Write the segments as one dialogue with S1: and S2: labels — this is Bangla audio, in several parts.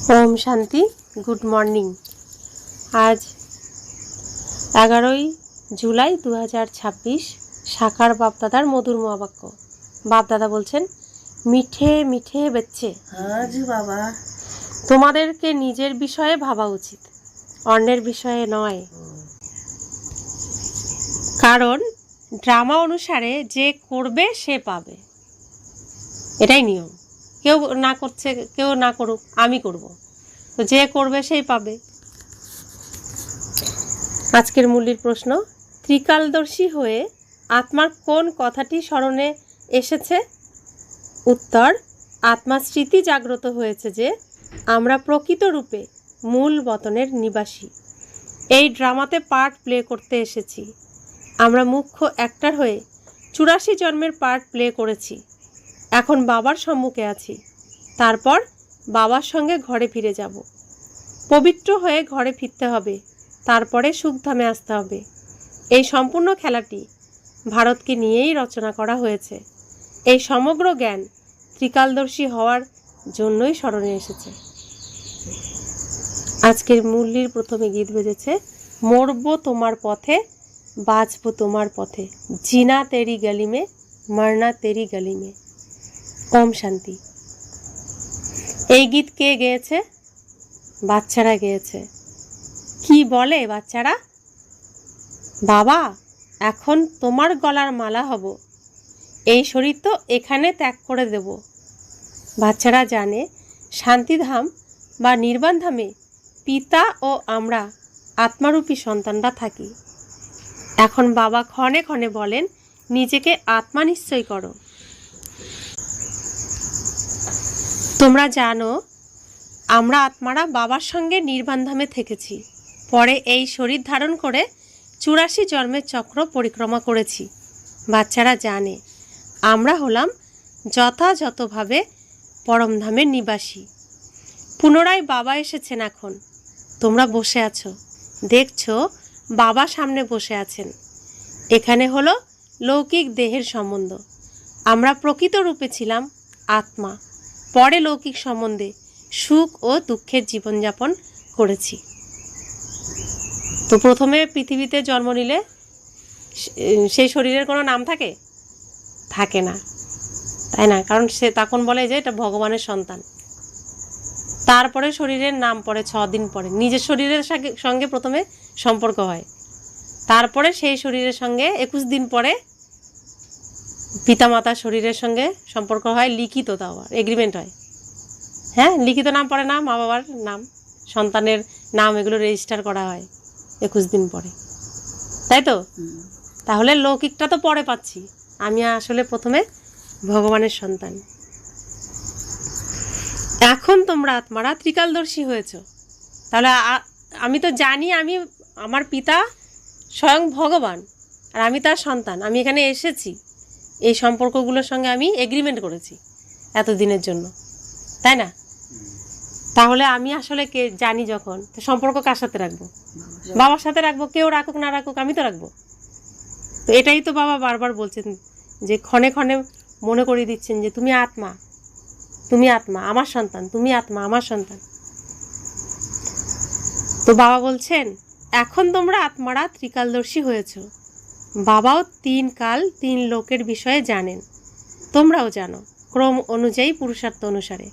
S1: ओम शांति। Good morning. आज 11 जुलाई 2026 साकार बापदादार मधुर महावाक्य। बापदादा बोलছেন, মিঠে মিঠে বেচ্ছে
S2: আজ বাবা
S1: তোমাদেরকে নিজের বিষয়ে ভাবা উচিত, অন্যের বিষয়ে নয়। কারণ ড্রামা অনুসারে যে করবে সে পাবে, এটাই নিয়ম। কেউ না করছে, কেউ না করুক, আমি করব, তো যে করবে সেই পাবে। আজকের মূল্যের প্রশ্ন, ত্রিকালদর্শী হয়ে আত্মার কোন কথাটি স্মরণে এসেছে? উত্তর, আত্মার স্মৃতি জাগ্রত হয়েছে যে আমরা প্রকৃত রূপে মূল বতনের নিবাসী। এই ড্রামাতে পার্ট প্লে করতে এসেছি। আমরা মুখ্য অ্যাক্টর হয়ে 84 জন্মের পার্ট প্লে করেছি। এখন বাবার সম্মুখে আছি, তারপর বাবার সঙ্গে ঘরে ফিরে যাব। পবিত্র হয়ে ঘরে ফিরতে হবে, তারপরে সুখধামে আসতে হবে। এই সম্পূর্ণ খেলাটি ভারতকে নিয়েই রচনা করা হয়েছে। এই সমগ্র জ্ঞান ত্রিকালদর্শী হওয়ার জন্যই স্মরণে এসেছে। আজকের মূল্যের প্রথমে গীত বেজেছে, মরবো তোমার পথে, বাঁচবো তোমার পথে, জিনা তেরি গলি মে, মরনা তেরি গলি মে। ওম শান্তি। এই গীত কে গেয়েছে? বাচ্চারা গেয়েছে। কি বলে বাচ্চারা? বাবা, এখন তোমার গলার মালা হব, এই শরীর তো এখানে ত্যাগ করে দেব। বাচ্চারা জানে শান্তিধাম বা নির্বাণ ধামে পিতা ও আমরা আত্মারূপী সন্তানরা থাকি। এখন বাবা ক্ষণে ক্ষণে বলেন, নিজেকে আত্মা নিশ্চয় করো। তোমরা জানো আমরা আত্মারা বাবার সঙ্গে নির্বাণধামে থেকেছি, পরে এই শরীর ধারণ করে 84 জন্মের চক্র পরিক্রমা করেছি। বাচ্চারা জানে আমরা হলাম যথাযথভাবে পরমধামের নিবাসী। পুনরায় বাবা এসেছেন। এখন তোমরা বসে আছো, দেখছো বাবা সামনে বসে আছেন। এখানে হলো লৌকিক দেহের সম্বন্ধ। আমরা প্রকৃত রূপে ছিলাম আত্মা, পরে লৌকিক সম্বন্ধে সুখ ও দুঃখের জীবনযাপন করেছি। তো প্রথমে পৃথিবীতে জন্ম নিলে সেই শরীরের কোনো নাম থাকে? থাকে না, তাই না? কারণ সে তখন বলে যে এটা ভগবানের সন্তান। তারপরে শরীরের নাম পড়ে 6 দিন পরে। নিজের শরীরের সঙ্গে প্রথমে সম্পর্ক হয়, তারপরে সেই শরীরের সঙ্গে 21 দিন পরে পিতামাতার শরীরের সঙ্গে সম্পর্ক হয়, লিখিত, তাও এগ্রিমেন্ট হয়। হ্যাঁ, লিখিত নাম পড়ে না, মা বাবার নাম, সন্তানের নাম, এগুলো রেজিস্টার করা হয় 21 দিন পরে, তাই তো? তাহলে লৌকিকটা তো পরে পাচ্ছি, আমি আসলে প্রথমে ভগবানের সন্তান। এখন তোমরা আত্মারা ত্রিকালদর্শী হয়েছ। তাহলে আমি তো জানি আমি, আমার পিতা স্বয়ং ভগবান আর আমি তার সন্তান। আমি এখানে এসেছি, এই সম্পর্কগুলোর সঙ্গে আমি এগ্রিমেন্ট করেছি এতদিনের জন্য, তাই না? তাহলে আমি আসলে কে জানি যখন, তো সম্পর্ক কার সাথে রাখবো? বাবার সাথে রাখবো। কেউ রাখুক না রাখুক, আমি তো রাখবো। তো এটাই তো বাবা বারবার বলছেন, যে ক্ষণে ক্ষণে মনে করিয়ে দিচ্ছেন যে তুমি আত্মা, তুমি আত্মা আমার সন্তান, তুমি আত্মা আমার সন্তান। তো বাবা বলছেন, এখন তোমরা আত্মারা ত্রিকালদর্শী হয়েছ। বাবাও 3 কাল 3 লোকের বিষয়ে জানেন, তোমরাও জানো, ক্রম অনুযায়ী, পুরুষার্থ অনুসারে।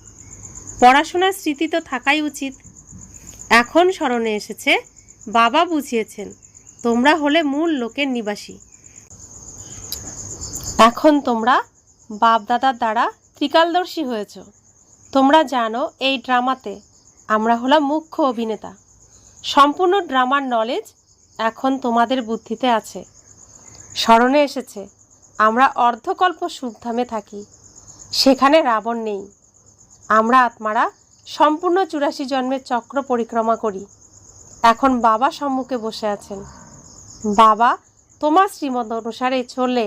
S1: পড়াশোনার স্মৃতি তো থাকাই উচিত। এখন স্মরণে এসেছে, বাবা বুঝিয়েছেন তোমরা হলে মূল লোকের নিবাসী। এখন তোমরা বাপদাদার দ্বারা ত্রিকালদর্শী হয়েছ। তোমরা জানো এই ড্রামাতে আমরা হলাম মুখ্য অভিনেতা। সম্পূর্ণ ড্রামার নলেজ এখন তোমাদের বুদ্ধিতে আছে। স্মরণে এসেছে আমরা অর্ধকল্প সুখধামে থাকি, সেখানে রাবণ নেই। আমরা আত্মারা সম্পূর্ণ 84 জন্মের চক্র পরিক্রমা করি। এখন বাবা সম্মুখে বসে আছেন। বাবা তোমার শ্রীমত অনুসারে চললে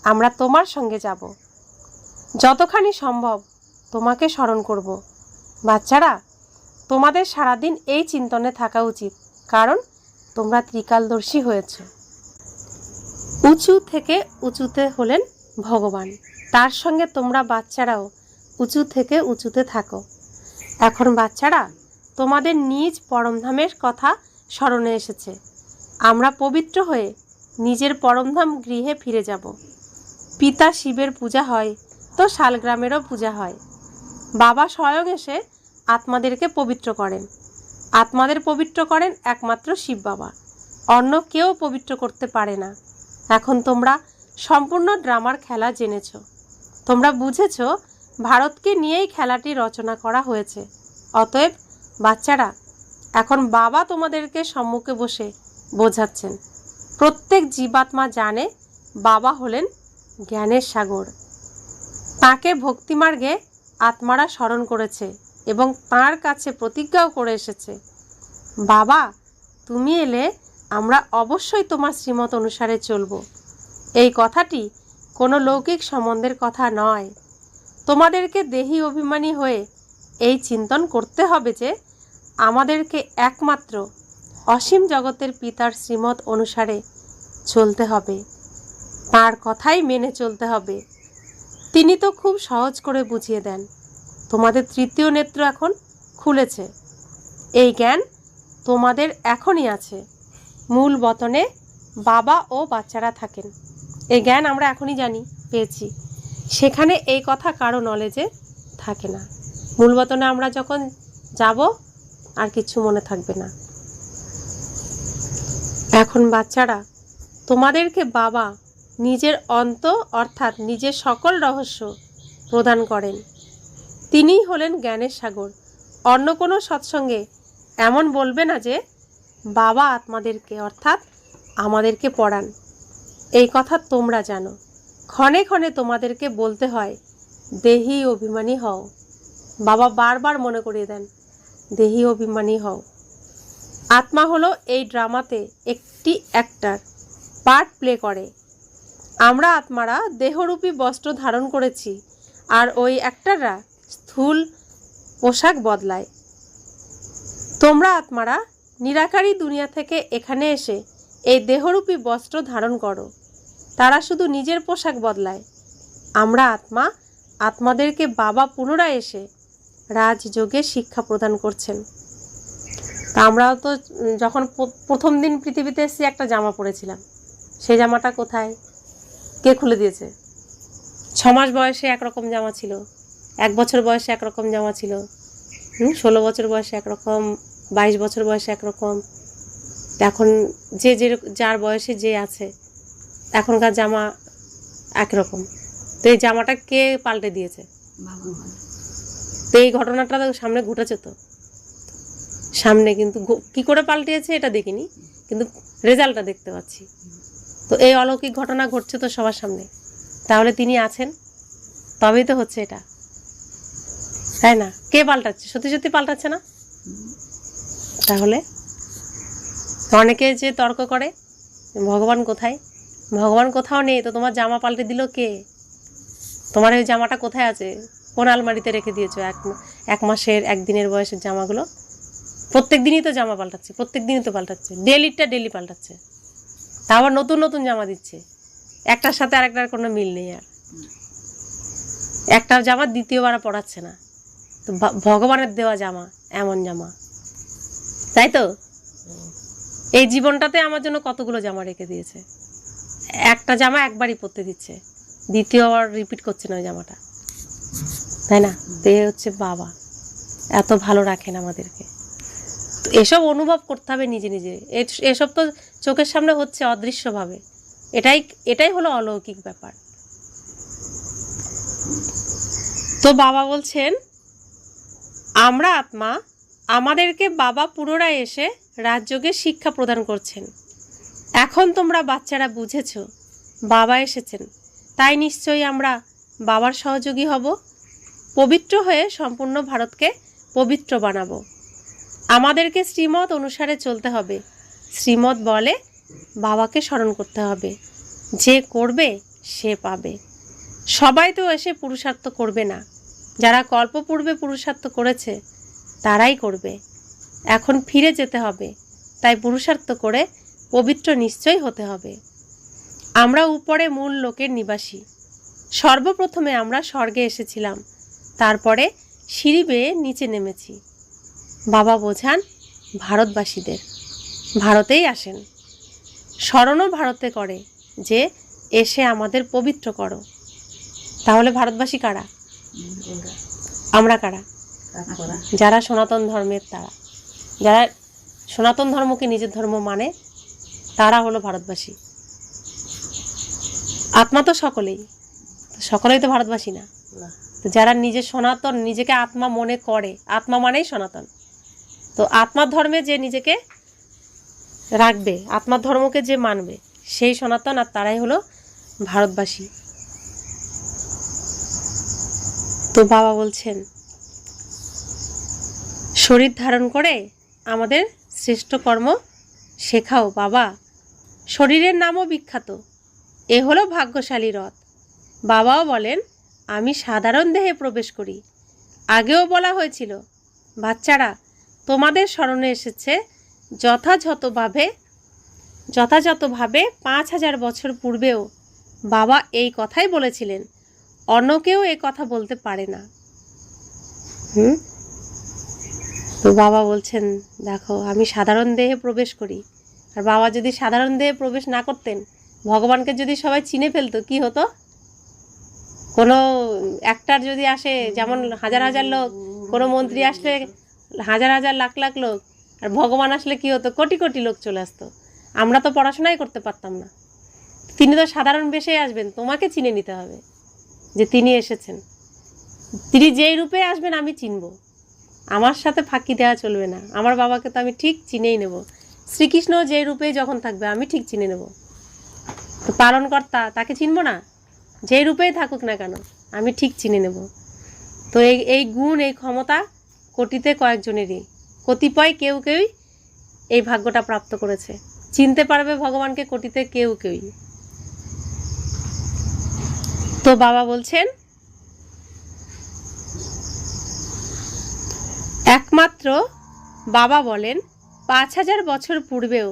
S1: আমরা তোমার সঙ্গে যাব। যতখানি সম্ভব তোমাকে স্মরণ করব। বাচ্চারা, তোমাদের সারাদিন এই চিন্তনে থাকা উচিত, কারণ তোমরা ত্রিকালদর্শী হয়েছ। উঁচু থেকে উঁচুতে হলেন ভগবান, তার সঙ্গে তোমরা বাচ্চারাও উঁচু থেকে উঁচুতে থাকো। এখন বাচ্চারা তোমাদের নিজ পরমধামের কথা স্মরণে এসেছে। আমরা পবিত্র হয়ে নিজের পরমধাম গৃহে ফিরে যাব। পিতা শিবের পূজা হয় তো শালগ্রামেরও পূজা হয়। বাবা স্বয়ং এসে আত্মাদেরকে পবিত্র করেন। আত্মাদের পবিত্র করেন একমাত্র শিব বাবা, অন্য কেউ পবিত্র করতে পারে না। এখন তোমরা সম্পূর্ণ ড্রামার খেলা জেনেছ। তোমরা বুঝেছ ভারতকে নিয়েই খেলাটি রচনা করা হয়েছে। অতএব বাচ্চারা, এখন বাবা তোমাদেরকে সম্মুখে বসে বোঝাচ্ছেন। প্রত্যেক জীবাত্মা জানে বাবা হলেন জ্ঞানের সাগর। তাকে ভক্তিমার্গে আত্মারা স্মরণ করেছে এবং তাঁর কাছে প্রতিজ্ঞাও করে এসেছে, বাবা তুমি এলে আমরা অবশ্যই তোমার শ্রীমত অনুসারে চলব। এই কথাটি কোনো লৌকিক সম্বন্ধের কথা নয়। তোমাদেরকে দেহী অভিমানী হয়ে এই চিন্তন করতে হবে যে আমাদেরকে একমাত্র অসীম জগতের পিতার শ্রীমত অনুসারে চলতে হবে, তাঁর কথাই মেনে চলতে হবে। তিনি তো খুব সহজ করে বুঝিয়ে দেন। তোমাদের তৃতীয় নেত্র এখন খুলেছে। এই জ্ঞান তোমাদের এখনই আছে। মূল বতনে বাবা ও বাচ্চারা থাকেন। এই জ্ঞান আমরা এখনই জানি, পেয়েছি। সেখানে এই কথা কারো নলেজে থাকে না। মূল বতনে আমরা যখন যাব আর কিছু মনে থাকবে না। এখন বাচ্চারা, তোমাদেরকে বাবা নিজের অন্ত অর্থাৎ নিজের সকল রহস্য প্রদান করেন। তিনিই হলেন জ্ঞানের সাগর। অন্য কোনো সৎসঙ্গে এমন বলবে না যে বাবা আত্মাদেরকে অর্থাৎ আমাদেরকে পড়ান। এই কথা তোমরা জানো। ক্ষণে ক্ষণে তোমাদেরকে বলতে হয় দেহী অভিমানী হও। বাবা বারবার মনে করিয়ে দেন, দেহী অভিমানী হও। আত্মা হলো এই ড্রামাতে একটি অ্যাক্টর, পার্ট প্লে করে। আমরা আত্মারা দেহরূপী বস্ত্র ধারণ করেছি, আর ওই অ্যাক্টররা স্থূল পোশাক বদলায়। তোমরা আত্মারা নিরাকারী দুনিয়া থেকে এখানে এসে এই দেহরূপী বস্ত্র ধারণ করো। তারা শুধু নিজের পোশাক বদলায়। আমরা আত্মা, আত্মাদেরকে বাবা পুনরায় এসে রাজযোগে শিক্ষা প্রদান করছেন। তা আমরাও তো যখন প্রথম দিন পৃথিবীতে এসে একটা জামা পরেছিলাম, সেই জামাটা কোথায়? কে খুলে দিয়েছে? 6 মাস বয়সে একরকম জামা ছিল, 1 বছর বয়সে একরকম জামা ছিল, 16 বছর বয়সে একরকম, 22 বছর বয়সে একরকম। এখন যে যার বয়সে যে আছে, এখনকার জামা একরকম। তো এই জামাটা কে পাল্টে দিয়েছে? তো এই ঘটনাটা তো সামনে ঘটেছে, তো সামনে, কিন্তু কি করে পাল্টিয়েছে এটা দেখিনি, কিন্তু রেজাল্টটা দেখতে পাচ্ছি। তো এই অলৌকিক ঘটনা ঘটছে তো সবার সামনে। তাহলে তিনি আছেন, তবেই তো হচ্ছে এটা, তাই না? কে পাল্টাচ্ছে? সত্যি সত্যি পাল্টাচ্ছে না? তাহলে অনেকে যে তর্ক করে ভগবান কোথায়, ভগবান কোথাও নেই, তো তোমার জামা পাল্টে দিল কে? তোমার ওই জামাটা কোথায় আছে? কোন আলমারিতে রেখে দিয়েছো 1 মাসের 1 দিনের বয়সের জামাগুলো? প্রত্যেক দিনই তো জামা পাল্টাচ্ছে, প্রত্যেক দিনই তো পাল্টাচ্ছে, ডেলিটা ডেলি পাল্টাচ্ছে। তা আবার নতুন নতুন জামা দিচ্ছে, একটার সাথে আরেকটার কোনো মিল নেই। আর একটা জামা দ্বিতীয়বার পরাচ্ছে না। তো ভগবানের দেওয়া জামা এমন জামা, তাই তো? এই জীবনটাতে আমার জন্য কতগুলো জামা রেখে দিয়েছে। একটা জামা একবারই পরতে দিচ্ছে, দ্বিতীয়বার রিপিট করছে না ওই জামাটা, তাই না? তো এ হচ্ছে বাবা, এত ভালো রাখেন আমাদেরকে। তো এসব অনুভব করতে হবে নিজে নিজে। এসব তো চোখের সামনে হচ্ছে অদৃশ্যভাবে। এটাই হলো অলৌকিক ব্যাপার। তো বাবা বলছেন, আমরা আত্মা, আমাদেরকে বাবা পুনরায় এসে রাজযোগে শিক্ষা প্রদান করছেন। এখন তোমরা বাচ্চারা বুঝেছ বাবা এসেছেন, তাই নিশ্চয়ই আমরা বাবার সহযোগী হব। পবিত্র হয়ে সম্পূর্ণ ভারতকে পবিত্র বানাবো। আমাদেরকে শ্রীমত অনুসারে চলতে হবে। শ্রীমত বলে বাবাকে স্মরণ করতে হবে। যে করবে সে পাবে। সবাই তো এসে পুরুষার্থ করবে না। যারা কল্পপূর্বে পুরুষার্থ করেছে তারাই করবে। এখন ফিরে যেতে হবে, তাই পুরুষার্থ করে পবিত্র নিশ্চয় হতে হবে। আমরা উপরে মূল লোকের নিবাসী। সর্বপ্রথমে আমরা স্বর্গে এসেছিলাম, তারপরে সিঁড়ি বেয়ে নিচে নেমেছি। বাবা বোঝান ভারতবাসীদের, ভারতেই আসেন, স্মরণও ভারতে করে যে এসে আমাদের পবিত্র করো। তাহলে ভারতবাসী কারা? আমরা কারা? যারা সনাতন ধর্মের, যারা সনাতন ধর্মকে নিজের ধর্ম মানে, তারা হলো ভারতবাসী। আত্মা তো সকলেই তো ভারতবাসী না। তো যারা নিজের সনাতন, নিজেকে আত্মা মনে করে, আত্মা মানেই সনাতন, তো আত্মার ধর্মে যে নিজেকে রাখবে, আত্মার ধর্মকে যে মানবে, সেই সনাতন, আর তারাই হলো ভারতবাসী। তো বাবা বলছেন, শরীর ধারণ করে আমাদের শ্রেষ্ঠ কর্ম শেখাও বাবা। শরীরের নামও বিখ্যাত, এ হলো ভাগ্যশালী রথ। বাবাও বলেন, আমি সাধারণ দেহে প্রবেশ করি। আগেও বলা হয়েছিল, বাচ্চারা তোমাদের স্মরণে এসেছে যথাযথভাবে 5000 বছর পূর্বেও বাবা এই কথাই বলেছিলেন। অন্য কেউ এ কথা বলতে পারে না। তো বাবা বলছেন, দেখো আমি সাধারণ দেহে প্রবেশ করি। আর বাবা যদি সাধারণ দেহে প্রবেশ না করতেন, ভগবানকে যদি সবাই চিনে ফেলতো, কি হতো? কোনো একটার যদি আসে, যেমন হাজার হাজার লোক, কোনো মন্ত্রী আসলে হাজার হাজার লাখ লাখ লোক, আর ভগবান আসলে কি হতো? কোটি কোটি লোক চলে আসতো। আমরা তো পড়াশোনাই করতে পারতাম না। তিনি তো সাধারণ বেশে আসবেন, তোমাকে চিনে নিতে হবে যে তিনি এসেছেন। তিনি যেই রূপে আসবেন আমি চিনব, আমার সাথে ফাঁকি দেওয়া চলবে না। আমার বাবাকে তো আমি ঠিক চিনেই নেব। শ্রীকৃষ্ণ যেই রূপেই যখন থাকবে আমি ঠিক চিনে নেব। তো পালনকর্তা, তাকে চিনব না? যেই রূপেই থাকুক না কেন আমি ঠিক চিনে নেব। তো এই গুণ, এই ক্ষমতা কোটিতে কয়েকজনেরই, কতিপয় কেউই এই ভাগ্যটা প্রাপ্ত করেছে। চিনতে পারবে ভগবানকে কোটিতে কেউই। তো বাবা বলছেন, একমাত্র বাবা বলেন, 5000 বছর পূর্বেও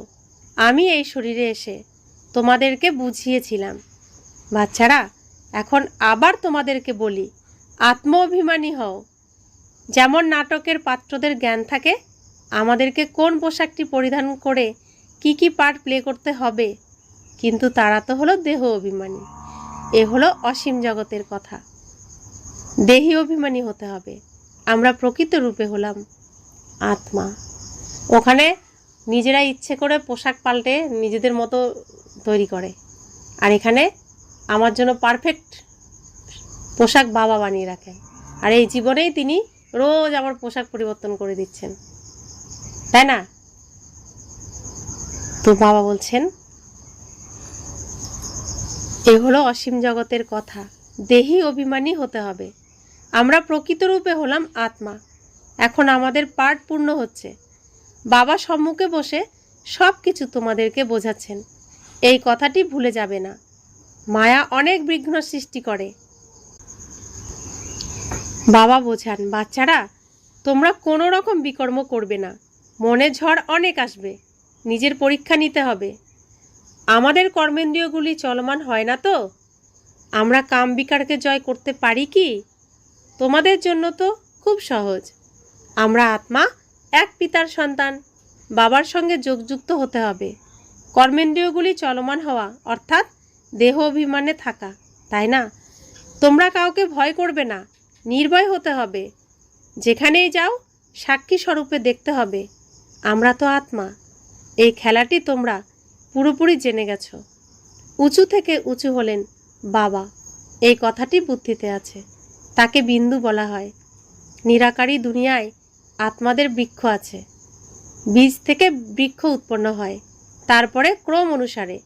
S1: আমি এই শরীরে এসে তোমাদেরকে বুঝিয়েছিলাম। বাচ্চারা, এখন আবার তোমাদেরকে বলি, আত্ম অভিমানী হও। যেমন নাটকের পাত্রদের জ্ঞান থাকে আমাদেরকে কোন পোশাকটি পরিধান করে কি পার্ট প্লে করতে হবে, কিন্তু তারা তো হলো দেহ অভিমানী। এ হলো অসীম জগতের কথা। দেহি অভিমানী হতে হবে। আমরা প্রকৃত রূপে হলাম আত্মা। ওখানে নিজেরা ইচ্ছে করে পোশাক পাল্টে নিজেদের মতো তৈরি করে, আর এখানে আমার জন্য পারফেক্ট পোশাক বাবা বানিয়ে রাখেন। আর এই জীবনেই তিনি রোজ আমার পোশাক পরিবর্তন করে দিচ্ছেন, তাই না? তো বাবা বলছেন, এ হলো অসীম জগতের কথা। দেহি অভিমানী হতে হবে। আমরা প্রকৃত রূপে হলাম আত্মা। এখন আমাদের পাঠ পূর্ণ হচ্ছে। বাবা সম্মুখে বসে সব কিছু তোমাদেরকে বোঝাচ্ছেন, এই কথাটি ভুলে যাবে না। মায়া অনেক বিঘ্ন সৃষ্টি করে। বাবা বোঝান, বাচ্চারা তোমরা কোনো রকম বিকর্ম করবে না। মনে ঝড় অনেক আসবে, নিজের পরীক্ষা নিতে হবে। আমাদের কর্মেন্দ্রিয়গুলি চলমান হয় না তো? আমরা কাম বিকারকে জয় করতে পারি কি? তোমাদের জন্য তো খুব সহজ। আমরা আত্মা, এক পিতার সন্তান। বাবার সঙ্গে যোগযুক্ত হতে হবে। কর্মেন্দ্রিয়গুলি চলমান হওয়া অর্থাৎ দেহ অভিমানে থাকা, তাই না? তোমরা কাউকে ভয় করবে না, নির্ভয় হতে হবে। যেখানেই যাও সাক্ষী স্বরূপে দেখতে হবে আমরা তো আত্মা। এই খেলাটি তোমরা পুরোপুরি জেনে গেছো। উঁচু থেকে উঁচু হলেন বাবা, এই কথাটি বুদ্ধিতে আছে। তাকে বিন্দু বলা হয়। নিরাকারী দুনিয়ায় আত্মাদের বৃক্ষ আছে। বীজ থেকে বৃক্ষ উৎপন্ন হয়, তারপরে ক্রম অনুসারে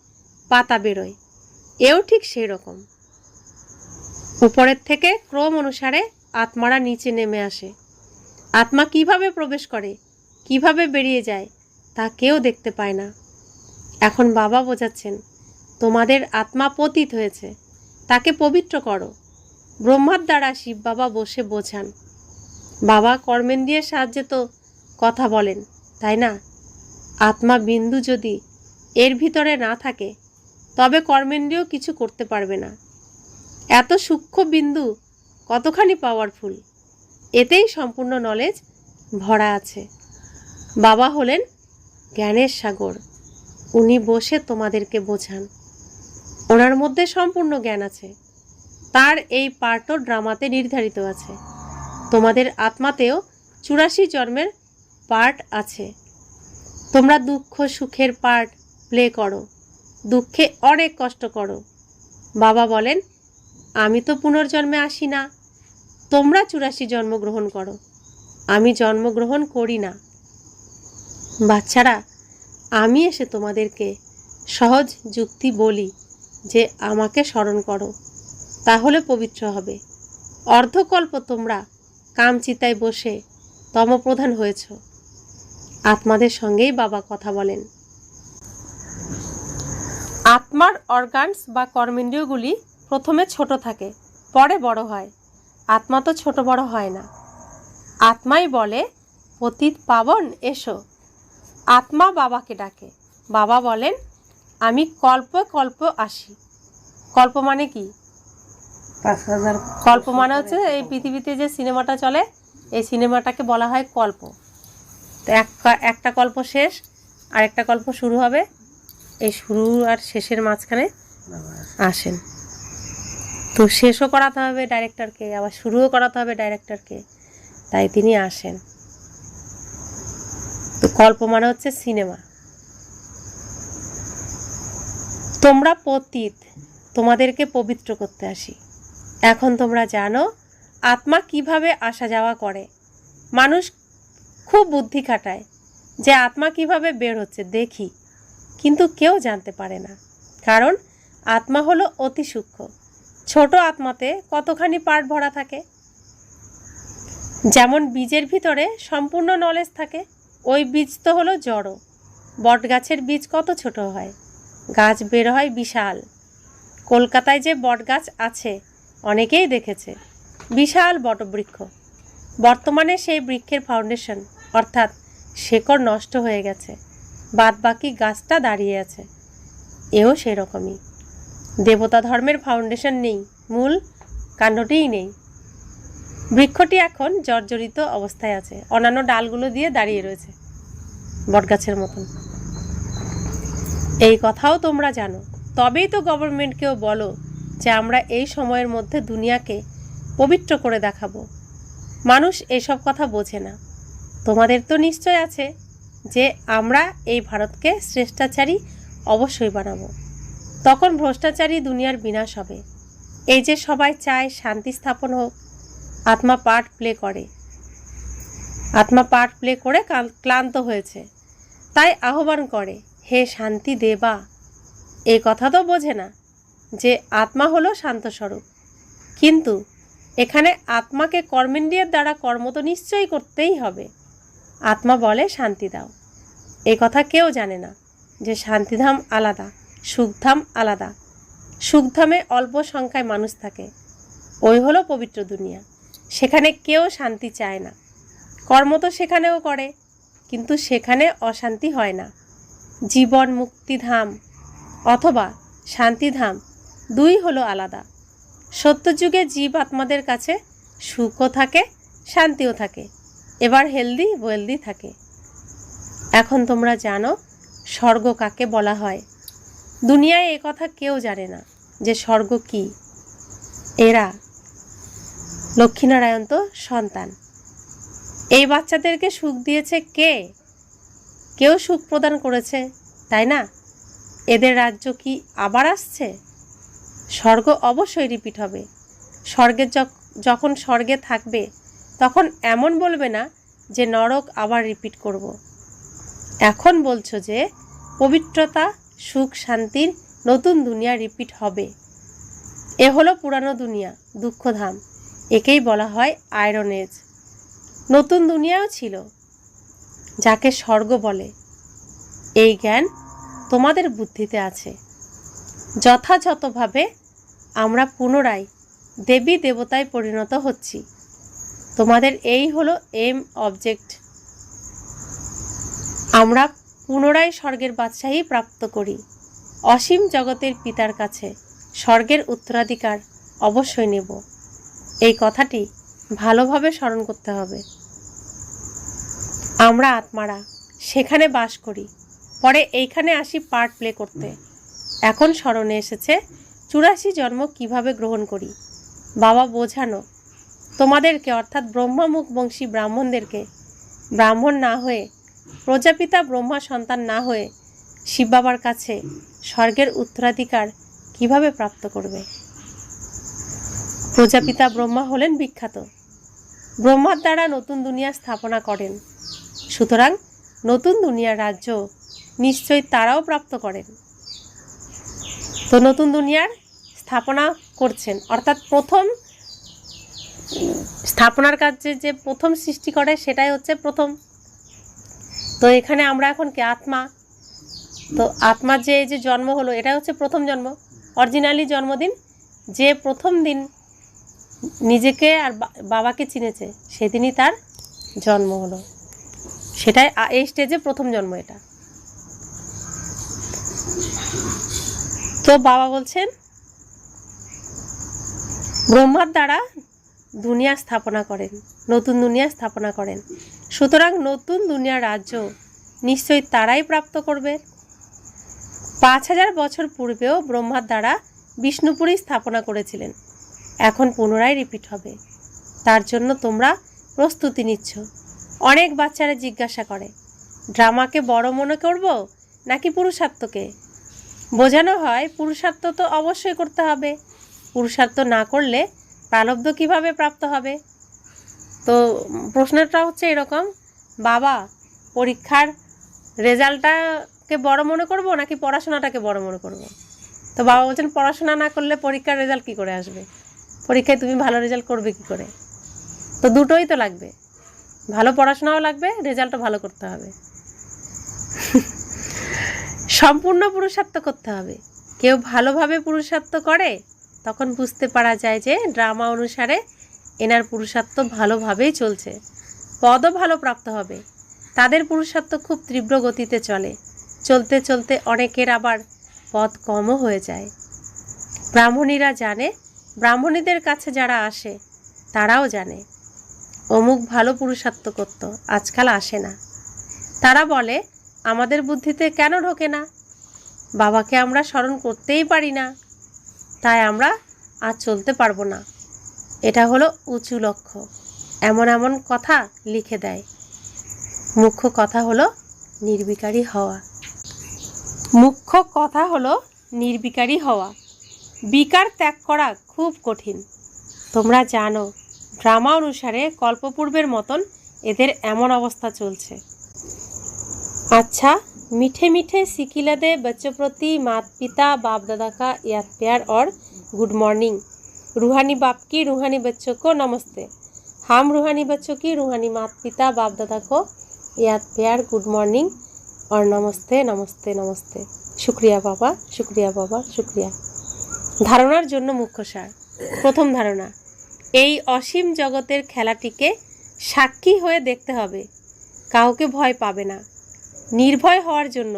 S1: পাতা বেরোয়। এও ঠিক সেই রকম। উপরের থেকে ক্রম অনুসারে আত্মারা নিচে নেমে আসে। আত্মা কিভাবে প্রবেশ করে, কিভাবে বেরিয়ে যায়, তা কেউ দেখতে পায় না। এখন বাবা বোঝাচ্ছেন, তোমাদের আত্মা পতিত হয়েছে, তাকে পবিত্র করো। ব্রহ্মার দ্বারা শিব বাবা বসে বোঝান। বাবা কর্মেন্দ্রিয়ের সাহায্যে তো কথা বলেন, তাই না? আত্মা বিন্দু যদি এর ভিতরে না থাকে তবে কর্মেন্দ্রিয় কিছু করতে পারবে না। এত সূক্ষ্ম বিন্দু কতখানি পাওয়ারফুল। এতেই সম্পূর্ণ নলেজ ভরা আছে। বাবা হলেন জ্ঞানের সাগর, উনি বসে তোমাদেরকে বোঝান। ওনার মধ্যে সম্পূর্ণ জ্ঞান আছে। তার এই পার্টও ড্রামাতে নির্ধারিত আছে। তোমাদের আত্মাতেও 84 জন্মের পার্ট আছে। তোমরা দুঃখ সুখের পার্ট প্লে করো, দুঃখে অনেক কষ্ট করো। বাবা বলেন, আমি তো পুনর্জন্মে আসি না, তোমরা 84 জন্মগ্রহণ করো, আমি জন্মগ্রহণ করি না। বাচ্চারা, আমি এসে তোমাদেরকে সহজ যুক্তি বলি যে আমাকে স্মরণ করো, তাহলে পবিত্র হবে। অর্ধকল্প তোমরা কামচিতায় বসে তমপ্রধান হয়েছ। আত্মাদের সঙ্গেই বাবা কথা বলেন। আত্মার অর্গানস বা কর্মেন্দ্রিয়গুলি প্রথমে ছোট থাকে, পরে বড় হয়। আত্মা তো ছোট বড় হয় না। আত্মাই বলে, পতিত পাবন এসো। আত্মা বাবাকে ডাকে। বাবা বলেন, আমি কল্প কল্প আসি। কল্প মানে কি?
S2: 5000
S1: কল্প মানে হচ্ছে এই পৃথিবীতে যে সিনেমাটা চলে, এই সিনেমাটাকে বলা হয় কল্প। তো একটা কল্প শেষ, আর একটা কল্প শুরু হবে। এই শুরু আর শেষের মাঝখানে আসেন। তো শেষও করাতে হবে ডাইরেক্টরকে, আবার শুরুও করাতে হবে ডাইরেক্টরকে, তাই তিনি আসেন। তো কল্প মানে হচ্ছে সিনেমা। তোমরা পতিত, তোমাদেরকে পবিত্র করতে আসি। এখন তোমরা জানো আত্মা কিভাবে আসা যাওয়া করে। মানুষ খুব বুদ্ধি খাটায় যে আত্মা কিভাবে বের হচ্ছে দেখি, কিন্তু কেউ জানতে পারে না, কারণ আত্মা হলো অতি সূক্ষ্ম। ছোট আত্মাতে কতখানি পার্ট ভরা থাকে। যেমন বীজের ভিতরে সম্পূর্ণ নলেজ থাকে, ওই বীজ তো হলো জড়। বট গাছের বীজ কত ছোট হয়, গাছ বের হয় বিশাল। কলকাতায় যে বট গাছ আছে অনেকেই দেখেছে, বিশাল বটবৃক্ষ। বর্তমানে সেই বৃক্ষের ফাউন্ডেশন অর্থাৎ শেকড় নষ্ট হয়ে গেছে, বাদ বাকি গাছটা দাঁড়িয়ে আছে। এও সেরকমই, দেবতা ধর্মের ফাউন্ডেশন নেই, মূল কাণ্ডটিই নেই। বৃক্ষটি এখন জর্জরিত অবস্থায় আছে, অন্যান্য ডালগুলো দিয়ে দাঁড়িয়ে রয়েছে বটগাছের মতন। এই কথাও তোমরা জানো, তবেই তো গভর্নমেন্টকেও বলো যে আমরা এই সময়ের মধ্যে দুনিয়াকে পবিত্র করে দেখাবো। মানুষ এসব কথা বোঝে না। তোমাদের তো নিশ্চয় আছে যে আমরা এই ভারতকে শ্রেষ্টাচারী অবশ্যই বানাবো, তখন ভ্রষ্টাচারী দুনিয়ার বিনাশ হবে। এই যে সবাই চায় শান্তি স্থাপন হোক, আত্মা পার্ট প্লে করে। আত্মা পার্ট প্লে করে ক্লান্ত হয়েছে, তাই আহ্বান করে, হে শান্তি দেবা। এই কথা তো বোঝে না যে আত্মা হলো শান্তস্বরূপ। কিন্তু এখানে আত্মাকে কর্মেন্দ্রিয়ের দ্বারা কর্ম তো নিশ্চয়ই করতেই হবে। আত্মা বলে শান্তি দাও। এই কথা কেউ জানে না যে শান্তিধাম আলাদা, সুখধাম আলাদা। সুখধামে অল্প সংখ্যায় মানুষ থাকে, ওই হলো পবিত্র দুনিয়া। সেখানে কেউ শান্তি চায় না। কর্ম তো সেখানেও করে, কিন্তু সেখানে অশান্তি হয় না। জীবন মুক্তিধাম অথবা শান্তিধাম দুই হলো আলাদা। সত্যযুগে জীব আত্মাদের কাছে সুখও থাকে, শান্তিও থাকে, এবার হেলদি ওয়েলদি থাকে। এখন তোমরা জানো স্বর্গ কাকে বলা হয়। দুনিয়ায় এ কথা কেউ জানে না যে স্বর্গ কি। এরা লক্ষ্মীনারায়ণ তো সন্তান। এই বাচ্চাদেরকে সুখ দিয়েছে কে? কেউ সুখ প্রদান করেছে, তাই না? এদের রাজ্য কি আবার আসছে? স্বর্গ অবশ্যই রিপিট হবে। স্বর্গের যখন স্বর্গে থাকবে তখন এমন বলবে না যে নরক আবার রিপিট করব। এখন বলছো যে পবিত্রতা, সুখ, শান্তির নতুন দুনিয়া রিপিট হবে। এ হলো পুরানো দুনিয়া, দুঃখধাম। একেই বলা হয় আয়রন এজ। নতুন দুনিয়াও ছিল, যাকে স্বর্গ বলে। এই জ্ঞান তোমাদের বুদ্ধিতে আছে। যথাযথভাবে আমরা পুনরায় দেবী দেবতায় পরিণত হচ্ছি। তোমাদের এই হলো এম অবজেক্ট। আমরা পুনরায় স্বর্গের বাদশাহী প্রাপ্ত করি। অসীম জগতের পিতার কাছে স্বর্গের উত্তরাধিকার অবশ্যই নেব। এই কথাটি ভালোভাবে স্মরণ করতে হবে। আমরা আত্মারা সেখানে বাস করি, পরে এইখানে আসি পার্ট প্লে করতে। এখন স্মরণে এসেছে 84 জন্ম কিভাবে গ্রহণ করি। বাবা বোঝানো তোমাদেরকে, অর্থাৎ ব্রহ্মামুখ বংশী ব্রাহ্মণদেরকে, ব্রাহ্মণ না হয়ে, প্রজাপিতা ব্রহ্মা সন্তান না হয়ে শিব বাবার কাছে স্বর্গের উত্তরাধিকার কিভাবে প্রাপ্ত করবে। প্রজাপিতা ব্রহ্মা হলেন বিখ্যাত, ব্রহ্মার দ্বারা নতুন দুনিয়া স্থাপনা করেন, সুতরাং নতুন দুনিয়ার রাজ্য নিশ্চয়ই তারাও প্রাপ্ত করেন। তো নতুন দুনিয়ার স্থাপনা করছেন, অর্থাৎ প্রথম স্থাপনার কাজে যে প্রথম সৃষ্টি করে সেটাই হচ্ছে প্রথম। তো এখানে আমরা এখন কি আত্মা, তো আত্মার যে এই যে জন্ম হলো এটা হচ্ছে প্রথম জন্ম, অরিজিনালি জন্মদিন। যে প্রথম দিন নিজেকে আর বাবাকে চিনেছে সেদিনই তার জন্ম হলো, সেটাই এই স্টেজে প্রথম জন্ম এটা। তো বাবা বলছেন ব্রহ্মার দ্বারা দুনিয়া স্থাপনা করেন, নতুন দুনিয়া স্থাপনা করেন, সুতরাং নতুন দুনিয়ার রাজ্য নিশ্চয়ই তারাই প্রাপ্ত করবে। 5000 বছর পূর্বেও ব্রহ্মার দ্বারা বিষ্ণুপুরী স্থাপনা করেছিলেন, এখন পুনরায় রিপিট হবে, তার জন্য তোমরা প্রস্তুতি নিচ্ছ। অনেক বাচ্চারা জিজ্ঞাসা করে ড্রামাকে বড় মনে করব নাকি পুরুষার্থকে। বোঝানো হয় পুরুষার্থ তো অবশ্যই করতে হবে, পুরুষার্থ না করলে প্রারব্ধ কিভাবে প্রাপ্ত হবে। তো প্রশ্নটা হচ্ছে এরকম, বাবা পরীক্ষার রেজাল্টটাকে বড় মনে করব নাকি পড়াশোনাটাকে বড় মনে করব। তো বাবা বলছেন পড়াশোনা না করলে পরীক্ষার রেজাল্ট কী করে আসবে, পরীক্ষায় তুমি ভালো রেজাল্ট করবে কী করে। তো দুটোই তো লাগবে, ভালো পড়াশোনাও লাগবে, রেজাল্টও ভালো করতে হবে। সম্পূর্ণ পুরুষার্থ করতে হবে। কেউ ভালোভাবে পুরুষার্থ করে তখন বুঝতে পারা যায় যে ড্রামা অনুসারে এনার পুরুষার্থ ভালোভাবেই চলছে, পদও ভালো প্রাপ্ত হবে। তাদের পুরুষার্থ খুব তীব্র গতিতে চলে, চলতে চলতে অনেকের আবার পদ কমও হয়ে যায়। ব্রাহ্মণীরা জানে, ব্রাহ্মণীদের কাছে যারা আসে তারাও জানে অমুক ভালো পুরুষার্থ করত, আজকাল আসে না। তারা বলে আমাদের বুদ্ধিতে কেন ঢোকে না, বাবাকে আমরা স্মরণ করতেই পারি না, তাই আমরা আর চলতে পারবো না। এটা হলো উঁচু লক্ষ্য, এমন এমন কথা লিখে দেয়। মুখ্য কথা হলো নির্বিকারী হওয়া, মুখ্য কথা হলো নির্বিকারী হওয়া। বিকার ত্যাগ করা খুব কঠিন। তোমরা জানো ড্রামা অনুসারে কল্পপূর্বের মতন এদের এমন অবস্থা চলছে। अच्छा, मीठे मीठे सिकिलदे बच्चों प्रति माता पिता बाप दादा का याद प्यार और गुड मॉर्निंग। रूहानी बाप की रूहानी बच्चों को नमस्ते। हम रूहानी बच्चों की रूहानी माता पिता बाप दादा को याद प्यार गुड मॉर्निंग और नमस्ते नमस्ते नमस्ते। शुक्रिया बाबा, शुक्रिया बाबा, शुक्रिया। धारणार जन्य मुख्य सार। प्रथम धारणा, এই অসীম জগতের খেলাটিকে সাক্ষী হয়ে দেখতে হবে, কাউকে ভয় পাবে না। নির্ভয় হওয়ার জন্য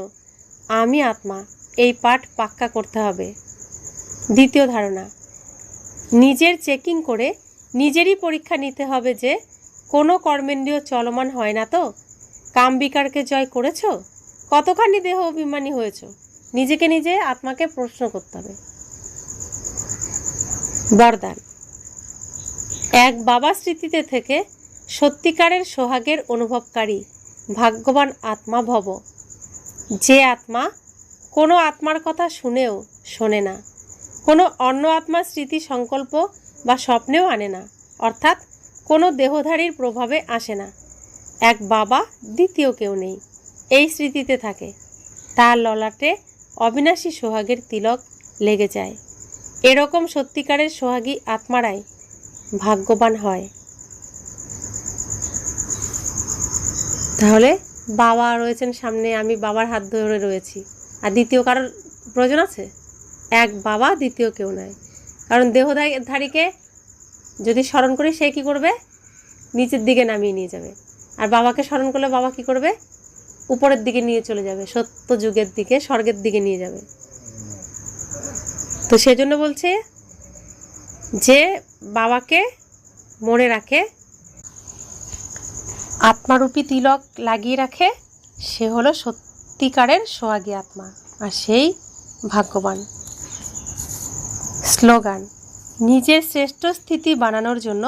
S1: আমি আত্মা এই পাঠ পাক্কা করতে হবে। দ্বিতীয় ধারণা, নিজের চেকিং করে নিজেরই পরীক্ষা নিতে হবে যে কোনো কর্মেন্দ্রিয় চলমান হয় না তো, কাম বিকারকে জয় করেছ, কতখানি দেহ অভিমানী হয়েছ, নিজেকে নিজে আত্মাকে প্রশ্ন করতে হবে। বরদান, এক বাবা স্মৃতিতে থেকে সত্যিকারের সোহাগের অনুভবকারী ভাগ্যবান আত্মা ভব। যে আত্মা কোনো আত্মার কথা শুনেও শোনে না, কোনো অন্য আত্মার স্মৃতি সংকল্প বা স্বপ্নেও আনে না, অর্থাৎ কোনো দেহধারীর প্রভাবে আসে না। এক বাবা, দ্বিতীয় কেউ নেই, এই স্মৃতিতে থাকে। তার ললাটে অবিনাশী সোহাগের তিলক লেগে যায়। এরকম সত্যিকারের সোহাগী আত্মারাই ভাগ্যবান হয়। তাহলে বাবা রয়েছেন সামনে, আমি বাবার হাত ধরে রয়েছি, আর দ্বিতীয় কারোর প্রয়োজন আছে? এক বাবা, দ্বিতীয় কেউ নয়। কারণ দেহধারীকে যদি স্মরণ করি সে কী করবে? নিচের দিকে নামিয়ে নিয়ে যাবে। আর বাবাকে স্মরণ করলে বাবা কী করবে? উপরের দিকে নিয়ে চলে যাবে, সত্য যুগের দিকে, স্বর্গের দিকে নিয়ে যাবে। তো সেজন্য বলছে যে বাবাকে মনে রাখে, আত্মারূপী তিলক লাগিয়ে রাখে, সে হলো সত্যিকারের সোহাগী আত্মা, আর সেই ভাগ্যবান। স্লোগান: নিজের শ্রেষ্ঠ স্থিতি বানানোর জন্য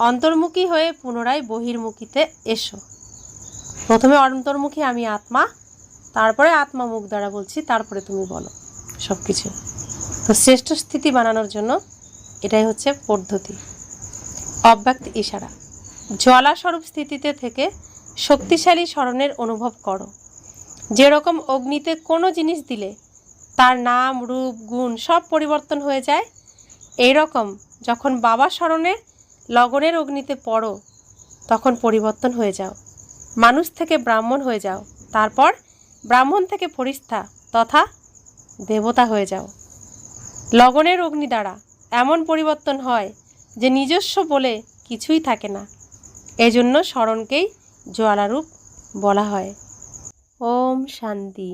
S1: অন্তর্মুখী হয়ে পুনরায় বহির্মুখীতে এসো। প্রথমে অন্তর্মুখী আমি আত্মা, তারপরে আত্মা মুখ দ্বারা বলছি, তারপরে তুমি বলো সব কিছু। তো শ্রেষ্ঠ স্থিতি বানানোর জন্য এটাই হচ্ছে পদ্ধতি। অব্যক্ত ইশারা: জ্বালাস্বরূপ স্থিতিতে থেকে শক্তিশালী স্মরণের অনুভব করো। যেরকম অগ্নিতে কোনো জিনিস দিলে তার নাম, রূপ, গুণ সব পরিবর্তন হয়ে যায়, এই রকম যখন বাবা স্মরণে লগনের অগ্নিতে পড়ো তখন পরিবর্তন হয়ে যাও। মানুষ থেকে ব্রাহ্মণ হয়ে যাও, তারপর ব্রাহ্মণ থেকে ফরিস্তা তথা দেবতা হয়ে যাও। লগনের অগ্নি দ্বারা এমন পরিবর্তন হয় যে নিজস্ব বলে কিছুই থাকে না। এজন্য স্মরণকেই জ্বালারূপ বলা হয়। ওম শান্তি।